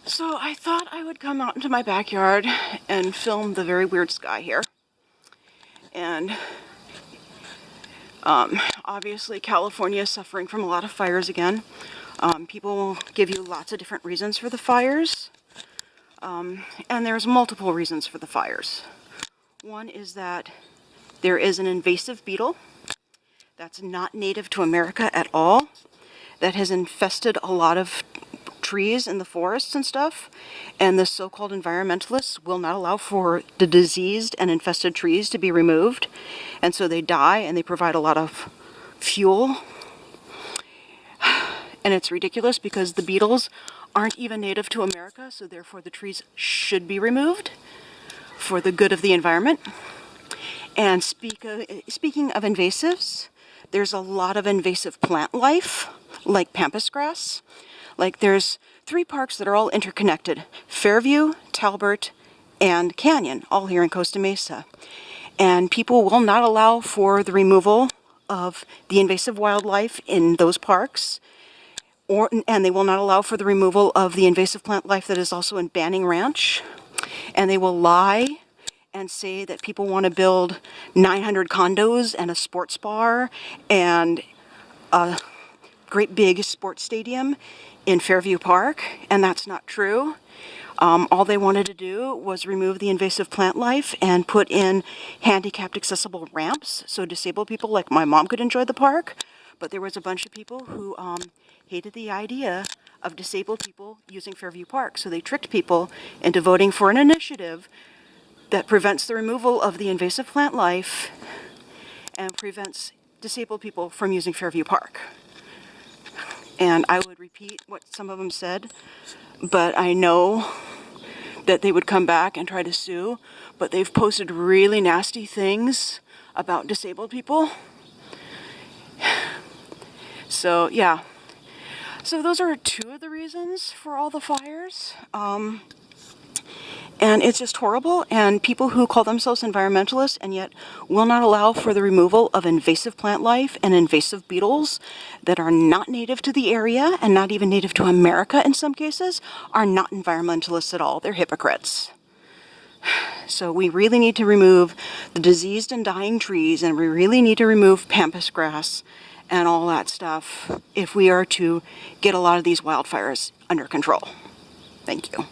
So I thought I would come out into my backyard and film the very weird sky here. And obviously California is suffering from a lot of fires again. People will give you lots of different reasons for the fires. And there's multiple reasons for the fires. One is that there is an invasive beetle that's not native to America at all, that has infested a lot of trees in the forests and stuff, and the so-called environmentalists will not allow for the diseased and infested trees to be removed, and so they die and they provide a lot of fuel. And it's ridiculous because the beetles aren't even native to America, so therefore the trees should be removed for the good of the environment. And speaking of invasives, there's a lot of invasive plant life, like pampas grass. Like there's 3 parks that are all interconnected: Fairview, Talbert, and Canyon, all here in Costa Mesa. And people will not allow for the removal of the invasive wildlife in those parks, and they will not allow for the removal of the invasive plant life that is also in Banning Ranch. And they will lie and say that people want to build 900 condos and a sports bar and a great big sports stadium in Fairview Park, and that's not true. All they wanted to do was remove the invasive plant life and put in handicapped accessible ramps so disabled people like my mom could enjoy the park. But there was a bunch of people who hated the idea of disabled people using Fairview Park, so they tricked people into voting for an initiative that prevents the removal of the invasive plant life and prevents disabled people from using Fairview Park. And I would repeat what some of them said, but I know that they would come back and try to sue, but they've posted really nasty things about disabled people. So yeah, so those are 2 of the reasons for all the fires. And it's just horrible, and people who call themselves environmentalists and yet will not allow for the removal of invasive plant life and invasive beetles that are not native to the area and not even native to America in some cases are not environmentalists at all. They're hypocrites. So we really need to remove the diseased and dying trees, and we really need to remove pampas grass and all that stuff if we are to get a lot of these wildfires under control. Thank you.